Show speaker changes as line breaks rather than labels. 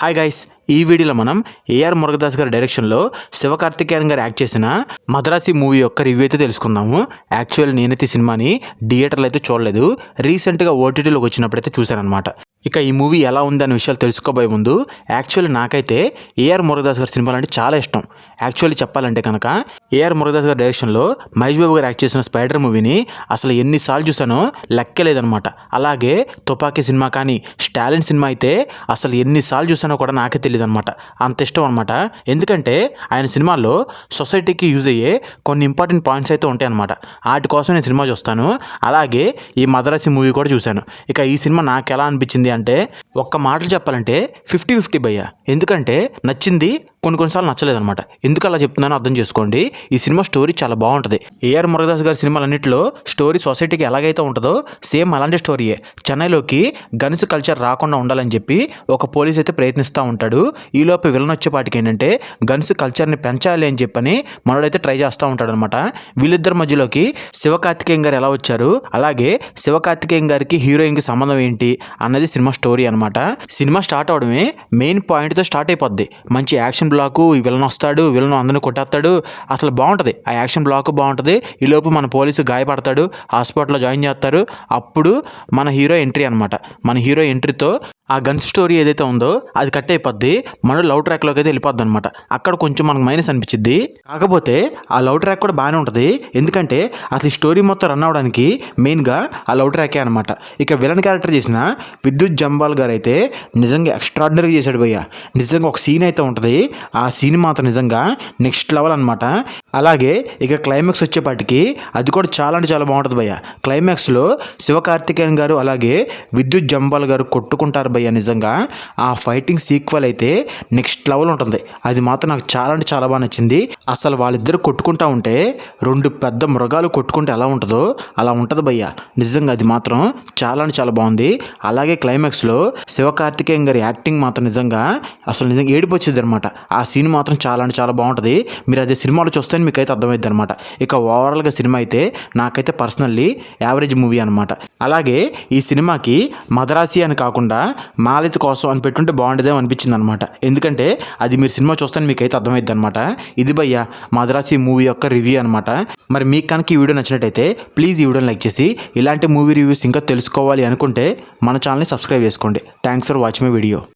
Hi guys, ఈ వీడియోలో మనం ఏఆర్ మురుగదాస్ గారి డైరెక్షన్లో శివకార్తికేయన్ గారు యాక్ట్ చేసిన మద్రాసి మూవీ యొక్క రివ్యూ అయితే తెలుసుకుందాము. యాక్చువల్ నేనైతే సినిమాని థియేటర్లో అయితే చూడలేదు, రీసెంట్గా ఓటీటీలోకి వచ్చినప్పుడైతే చూశాను అనమాట. ఇక ఈ మూవీ ఎలా ఉందనే విషయాలు తెలుసుకోబోయే ముందు యాక్చువల్లీ నాకైతే ఏఆర్ మురుగదాస్ గారి సినిమాలు అంటే చాలా ఇష్టం. యాక్చువల్లీ చెప్పాలంటే కనుక ఏఆర్ మురుగదాస్ గారి డైరెక్షన్లో మహేష్ బాబు గారు యాక్ట్ చేసిన స్పైడర్ మూవీని అసలు ఎన్నిసార్లు చూసానో లెక్కలేదనమాట. అలాగే తుపాకీ సినిమా కానీ స్టాలిన్ సినిమా అయితే అసలు ఎన్నిసార్లు చూసానో కూడా నాకే తెలియదు అనమాట. అంత ఇష్టం అనమాట. ఎందుకంటే ఆయన సినిమాల్లో సొసైటీకి యూజ్ అయ్యే కొన్ని ఇంపార్టెంట్ పాయింట్స్ అయితే ఉంటాయి అనమాట. వాటి కోసం నేను సినిమా చూస్తాను. అలాగే ఈ మద్రాసి మూవీ కూడా చూశాను. ఇక ఈ సినిమా నాకు ఎలా అనిపించింది అంటే ఒక్క మాటలు చెప్పాలంటే 50-50 భయ్య. ఎందుకంటే నచ్చింది, కొన్నిసార్లు నచ్చలేదన్నమాట. ఎందుకు అలా చెప్తున్నానో అర్థం చేసుకోండి. ఈ సినిమా స్టోరీ చాలా బాగుంటుంది. ఏఆర్ మురుగదాస్ గారి సినిమాలన్నింటిలో స్టోరీ సొసైటీకి ఎలాగైతే ఉంటుందో సేమ్ అలాంటి స్టోరీయే. చెన్నైలోకి గన్స్ కల్చర్ రాకుండా ఉండాలని చెప్పి ఒక పోలీస్ అయితే ప్రయత్నిస్తూ ఉంటాడు. ఈలోపు విలన్ వచ్చేపాటికి ఏంటంటే గన్స్ కల్చర్ని పెంచాలి అని చెప్పని మనోడైతే ట్రై చేస్తూ ఉంటాడు అనమాట. వీళ్ళిద్దరి మధ్యలోకి శివకార్తికేయన్ గారు ఎలా వచ్చారు, అలాగే శివకార్తికేయన్ గారికి హీరోయిన్కి సంబంధం ఏంటి అన్నది సినిమా స్టోరీ అనమాట. సినిమా స్టార్ట్ అవడమే మెయిన్ పాయింట్తో స్టార్ట్ అయిపోద్ది. మంచి యాక్షన్ బ్లాకు, ఈ విలన్ వస్తాడు, విలన్ అందరిని కొట్టేస్తాడు, అసలు బాగుంటుంది. ఆ యాక్షన్ బ్లాక్ బాగుంటుంది. ఈలోపు మన పోలీసు గాయపడతాడు, హాస్పిటల్లో జాయిన్ చేస్తారు. అప్పుడు మన హీరో ఎంట్రీ అనమాట. మన హీరో ఎంట్రీతో ఆ గన్ స్టోరీ ఏదైతే ఉందో అది కట్ అయిపోద్ది. మనం లవ్ ట్రాక్లోకి అయితే వెళ్ళిపోద్ది అనమాట. అక్కడ కొంచెం మనకు మైనస్ అనిపించింది. కాకపోతే ఆ లవ్ ట్రాక్ కూడా బాగానే ఉంటుంది. ఎందుకంటే అసలు ఈ స్టోరీ మొత్తం రన్ అవడానికి మెయిన్గా ఆ లవ్ ట్రాకే అనమాట. ఇక విలన్ క్యారెక్టర్ చేసిన విద్యుత్ జంబాల్ గారు అయితే నిజంగా ఎక్స్ట్రాడినరీగా చేశాడు భయ్య. నిజంగా ఒక సీన్ అయితే ఉంటుంది. ఆ సీన్ మాత్రం నిజంగా నెక్స్ట్ లెవెల్ అనమాట. అలాగే ఇక క్లైమాక్స్ వచ్చేపాటికి అది కూడా చాలా అంటే చాలా బాగుంటుంది భయ్య. క్లైమాక్స్లో శివకార్తికేయన్ గారు అలాగే విద్యుత్ జంబాల్ గారు కొట్టుకుంటారు భయ్య. నిజంగా ఆ ఫైటింగ్ సీక్వెల్ అయితే నెక్స్ట్ లెవెల్ ఉంటుంది. అది మాత్రం నాకు చాలా అంటే చాలా బాగా నచ్చింది. అసలు వాళ్ళిద్దరు కొట్టుకుంటా ఉంటే రెండు పెద్ద మృగాలు కొట్టుకుంటే ఎలా ఉంటుందో అలా ఉంటుంది భయ్య. నిజంగా అది మాత్రం చాలా అంటే చాలా బాగుంది. అలాగే క్లైమాక్స్లో శివకార్తికేయన్ గారి యాక్టింగ్ మాత్రం నిజంగా అసలు నిజంగా ఏడుపు వచ్చింది అనమాట. ఆ సీన్ మాత్రం చాలా అంటే చాలా బాగుంటుంది. మీరు అదే సినిమాలో చూస్తే మీకైతే అర్థమైంది అనమాట. ఇక ఓవరాల్గా సినిమా అయితే నాకైతే పర్సనల్లీ యావరేజ్ మూవీ అనమాట. అలాగే ఈ సినిమాకి మద్రాసి అని కాకుండా మాలిత్ కోసం అని పెట్టుంటే బాగుండేదేమో అనిపించింది అనమాట. ఎందుకంటే అది మీరు సినిమా చూస్తే మీకైతే అర్థమైద్ది అనమాట. ఇది భయ్య మద్రాసి మూవీ యొక్క రివ్యూ అనమాట. మరి మీకు కనుక ఈ వీడియో నచ్చినట్టయితే ప్లీజ్ ఈ వీడియోని లైక్ చేసి ఇలాంటి మూవీ రివ్యూస్ ఇంకా తెలుసుకోవాలి అనుకుంటే మన ఛానల్ని సబ్స్క్రైబ్ చేసుకోండి. Thanks for watching my video.